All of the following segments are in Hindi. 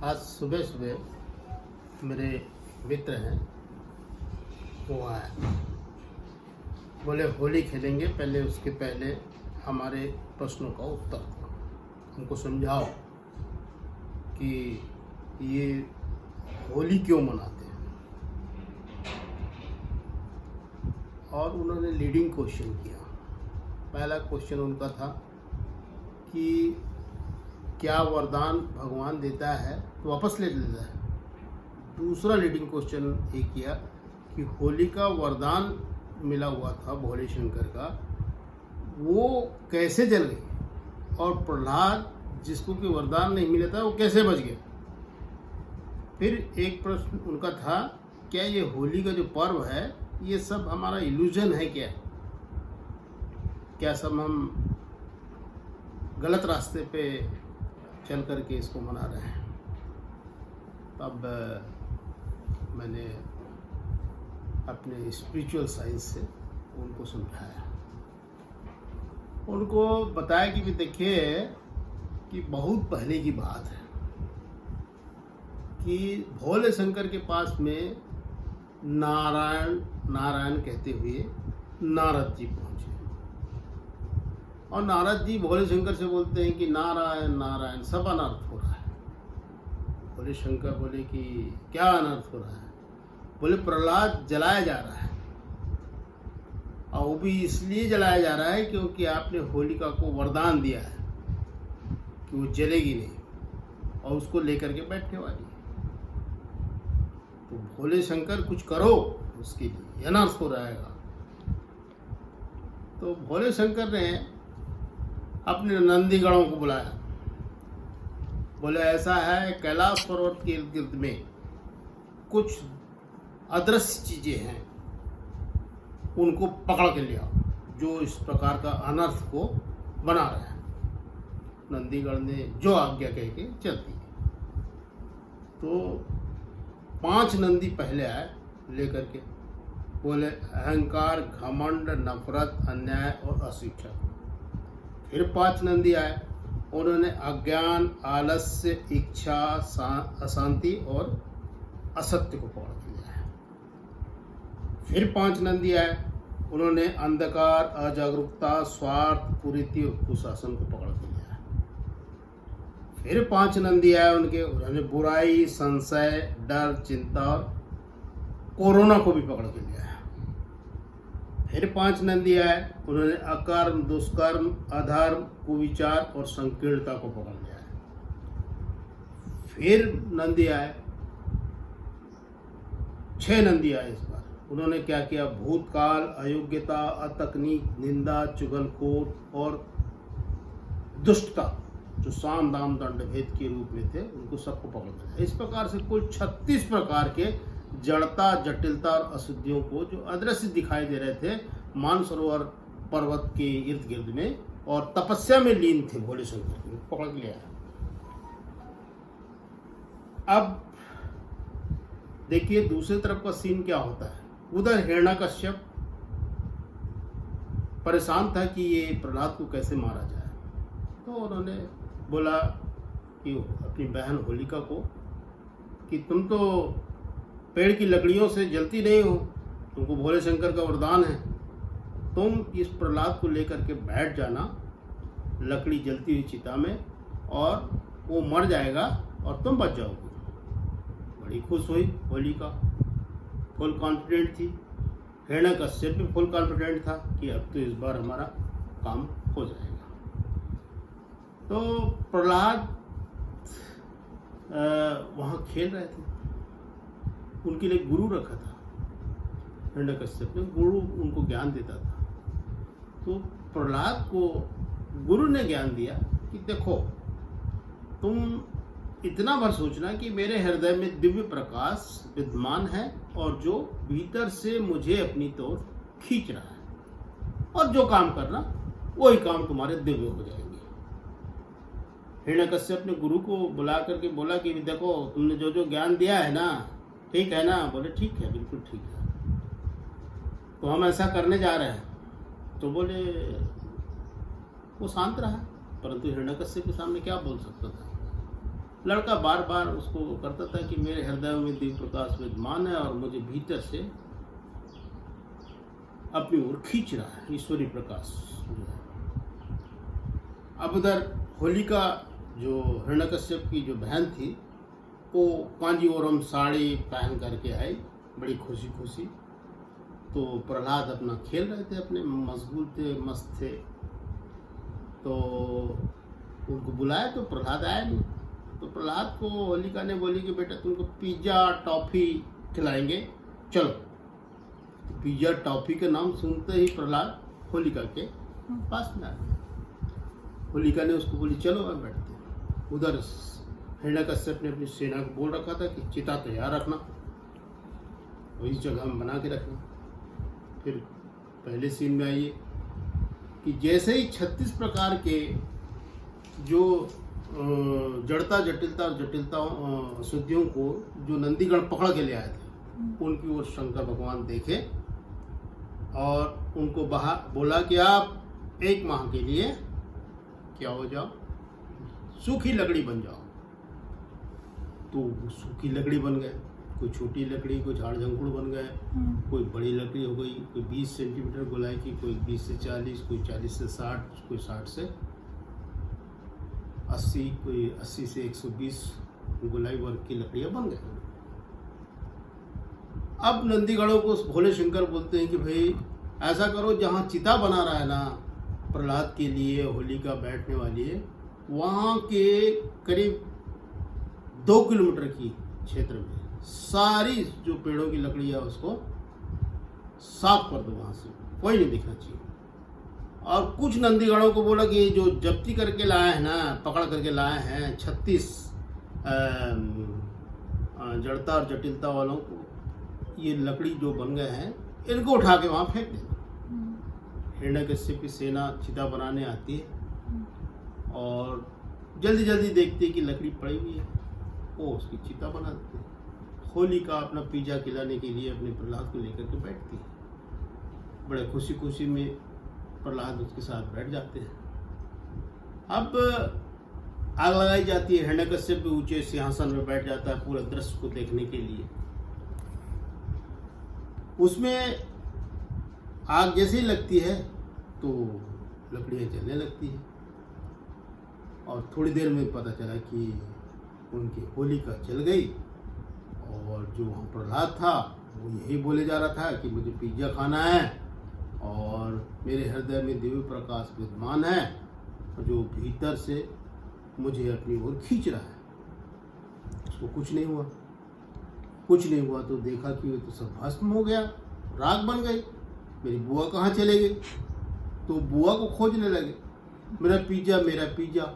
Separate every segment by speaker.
Speaker 1: आज सुबह सुबह मेरे मित्र हैं, वो आए, बोले होली खेलेंगे, पहले उसके पहले हमारे प्रश्नों का उत्तर दो, हमको समझाओ कि ये होली क्यों मनाते हैं। और उन्होंने लीडिंग क्वेश्चन किया। पहला क्वेश्चन उनका था कि क्या वरदान भगवान देता है तो वापस ले लेता है। दूसरा लीडिंग क्वेश्चन ये किया कि होली का वरदान मिला हुआ था भोले शंकर का, वो कैसे जल गई, और प्रहलाद जिसको कि वरदान नहीं मिला था वो कैसे बच गया। फिर एक प्रश्न उनका था, क्या ये होली का जो पर्व है ये सब हमारा इल्यूजन है क्या सब हम गलत रास्ते पे चल करके इसको मना रहे हैं। तब मैंने अपने स्पिरिचुअल साइंस से उनको समझाया, उनको बताया कि भी देखिए कि बहुत पहले की बात है कि भोले शंकर के पास में नारायण नारायण कहते हुए नारद जी पहुंचे, और नारद जी भोले शंकर से बोलते हैं कि नारायण नारायण सब अनर्थ हो रहा है। भोले शंकर बोले कि क्या अनर्थ हो रहा है। बोले प्रहलाद जलाया जा रहा है, और वो भी इसलिए जलाया जा रहा है क्योंकि आपने होलिका को वरदान दिया है कि वो जलेगी नहीं और उसको लेकर के बैठने वाली है। तो भोले शंकर कुछ करो उसके लिए, अनर्थ हो रहेगा। तो भोले शंकर ने अपने नंदीगणों को बुलाया, बोले ऐसा है कैलाश पर्वत के इर्द गिर्द में कुछ अदृश्य चीजें हैं, उनको पकड़ के ले आओ जो इस प्रकार का अनर्थ को बना रहे हैं। नंदीगण ने जो आज्ञा कह के चल दी। तो 5 नंदी पहले आए लेकर के, बोले अहंकार, घमंड, नफरत, अन्याय और अशिक्षा। फिर 5 नंदी आए, उन्होंने अज्ञान, आलस्य, इच्छा, अशांति और असत्य को पकड़ लिया है। फिर 5 नंदी आए, उन्होंने अंधकार, अजागरूकता, स्वार्थ, कुरीति और कुशासन को पकड़ लिया है। फिर 5 नंदी आए उन्होंने बुराई, संशय, डर, चिंता और कोरोना को भी पकड़ के लिया है। फिर 5 नंदी आए, उन्होंने अकर्म, दुष्कर्म, अधर्म, कुविचार और संकीर्णता को पकड़ लिया है। फिर नंदी आए, 6 नंदी आए। इस बार उन्होंने क्या किया, भूतकाल, अयोग्यता, अतकनीक, निंदा, चुगलखोर और दुष्टता जो साम दाम दंड भेद के रूप में थे, उनको सबको पकड़ लिया। इस प्रकार से कुल 36 प्रकार के जड़ता, जटिलता और अशुद्धियों को जो अदृश्य दिखाई दे रहे थे मानसरोवर पर्वत के इर्द गिर्द में और तपस्या में लीन थे भोले शंकर, पकड़ लिया। अब देखिए दूसरी तरफ का सीन क्या होता है। उधर हिरण्यकश्यप परेशान था कि ये प्रहलाद को कैसे मारा जाए। तो उन्होंने बोला कि अपनी बहन होलिका को कि तुम तो पेड़ की लकड़ियों से जलती नहीं हो, तुमको भोले शंकर का वरदान है, तुम इस प्रहलाद को लेकर के बैठ जाना लकड़ी जलती हुई चिता में, और वो मर जाएगा और तुम बच जाओगे। बड़ी खुश हुई होलिका, फुल कॉन्फिडेंट थी। हिरण्यकश्यप भी फुल कॉन्फिडेंट था कि अब तो इस बार हमारा काम हो जाएगा। तो प्रहलाद वहाँ खेल रहे थे, उनके लिए गुरु रखा था हिरण्यकश्यप ने, गुरु उनको ज्ञान देता था। तो प्रहलाद को गुरु ने ज्ञान दिया कि देखो तुम इतना भर सोचना कि मेरे हृदय में दिव्य प्रकाश विद्यमान है और जो भीतर से मुझे अपनी तरफ खींच रहा है, और जो काम करना वही काम तुम्हारे दिव्य हो जाएंगे। हिरण्यकश्यप ने गुरु को बुला करके बोला कि देखो तुमने जो जो ज्ञान दिया है ना, ठीक है ना। बोले ठीक है, बिल्कुल ठीक है, तो हम ऐसा करने जा रहे हैं। तो बोले वो शांत रहा, परंतु हिरण्यकश्यप के सामने क्या बोल सकता था। लड़का बार बार उसको करता था कि मेरे हृदय में दिव्य प्रकाश विद्यमान है और मुझे भीतर से अपनी ओर खींच रहा है ईश्वरीय प्रकाश जो है। अब उधर होलिका जो हिरण्यकश्यप की जो बहन थी वो कांजीवरम साड़ी पहन करके आई बड़ी खुशी खुशी। तो प्रहलाद अपना खेल रहे थे, अपने मशगूल थे, मस्त थे। तो उनको बुलाया तो प्रहलाद आया नहीं। तो प्रहलाद को होलिका ने बोली कि बेटा तुमको पिज्ज़ा टॉफ़ी खिलाएंगे, चलो। तो पिज्ज़ा टॉफ़ी का नाम सुनते ही प्रहलाद होलिका के पास में आ गया। होलिका ने उसको बोली चलो अब बैठते हैं। उधर हिरण्यकश्यप ने अपनी सेना को बोल रखा था कि चिता तैयार रखना, वही जगह हम बना के रखना। फिर पहले सीन में आइए कि जैसे ही 36 प्रकार के जो जड़ता जटिलता और जटिलता अशुद्धियों को जो नंदीगण पकड़ के ले आए थे उनकी ओर शंकर भगवान देखे और उनको बोला कि आप 1 माह के लिए क्या हो जाओ, सूखी लकड़ी बन जाओ। तो वो सूखी लकड़ी बन गए, कोई छोटी लकड़ी, कोई झाड़ झंकुड़ बन गए, कोई बड़ी लकड़ी हो गई, कोई 20 सेंटीमीटर गोलाई की, कोई 20 से 40, कोई 40 से 60, कोई 60 से 80, कोई 80 से 120 गोलाई वर्ग की लकड़ियां बन गए। अब नंदीगणों को भोले शंकर बोलते हैं कि भाई ऐसा करो, जहाँ चिता बना रहा है ना प्रहलाद के लिए, होलिका बैठने वाली है, वहाँ के करीब 2 किलोमीटर की क्षेत्र में सारी जो पेड़ों की लकड़ी है उसको साफ कर दो, वहाँ से कोई नहीं दिखना चाहिए। और कुछ नंदीगणों को बोला कि जो जब्ती करके लाए हैं ना, पकड़ करके लाए हैं 36 जड़ता और जटिलता वालों को, ये लकड़ी जो बन गए हैं इनको उठा के वहाँ फेंक देना। हिरण्यकश्यप की सेना चिता बनाने आती है और जल्दी जल्दी देखती है कि लकड़ी पड़ी हुई है, वो उसकी चिता बना देते हैं। होलिका अपना पिज्जा खिलाने के लिए अपने प्रहलाद को लेकर के बैठती है। बड़े खुशी खुशी में प्रहलाद उसके साथ बैठ जाते हैं। अब आग लगाई जाती है, हिरण्यकश्यप भी ऊंचे सिंहासन में बैठ जाता है पूरे दृश्य को देखने के लिए। उसमें आग जैसे ही लगती है तो लकड़ियाँ जलने लगती है और थोड़ी देर में पता चला कि उनकी होलिका जल गई और जो वहाँ प्रहलाद था वो यही बोले जा रहा था कि मुझे पिज्ज़ा खाना है और मेरे हृदय में दिव्य प्रकाश विद्यमान है जो भीतर से मुझे अपनी ओर खींच रहा है। उसको कुछ नहीं हुआ। कुछ नहीं हुआ तो देखा कि वो तो सब भस्म हो गया, राख बन गई। मेरी बुआ कहाँ चले गई? तो बुआ को खोजने लगे, मेरा पिज्ज़ा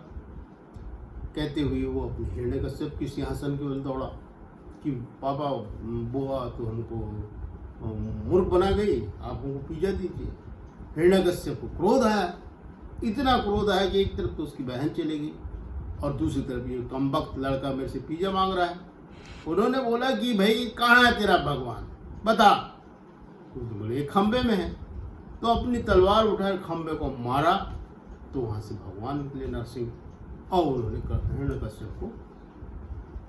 Speaker 1: कहते हुए वो अपने हिरण्यकश्यप की सिंहासन की ओर दौड़ा कि पापा बुआ तो हमको मूर्ख बना गई, आप हमको पिज्ज़ा दीजिए। हिरण्यकश्यप को क्रोध आया, इतना क्रोध आया कि एक तरफ तो उसकी बहन चली गई और दूसरी तरफ ये कमबख्त लड़का मेरे से पिज्ज़ा मांग रहा है। उन्होंने बोला कि भाई कहाँ है तेरा भगवान, बता। तो बोले खंबे में है। तो अपनी तलवार उठाकर खंबे को मारा तो वहाँ से भगवान निकले नरसिंह और उन्होंने हिरण्यकश्यप को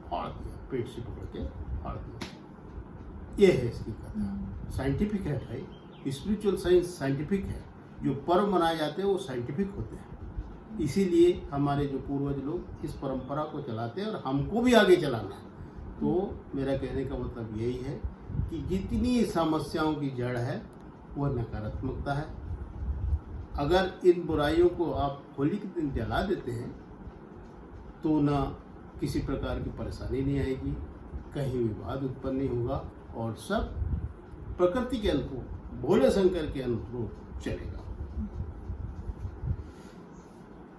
Speaker 1: फाड़ दिया, पेट से पकड़ के फाड़ दिया। ये है इसकी कथा। साइंटिफिक है भाई, स्पिरिचुअल साइंस साइंटिफिक है। जो पर्व मनाए जाते हैं वो साइंटिफिक होते हैं। इसीलिए हमारे जो पूर्वज लोग इस परंपरा को चलाते हैं और हमको भी आगे चलाना है। तो मेरा कहने का मतलब यही है कि जितनी समस्याओं की जड़ है वह नकारात्मकता है। अगर इन बुराइयों को आप होली के दिन जला देते हैं तो ना किसी प्रकार की परेशानी नहीं आएगी, कहीं विवाद उत्पन्न नहीं होगा और सब प्रकृति के अनुरूप, भोले शंकर के अनुरूप चलेगा।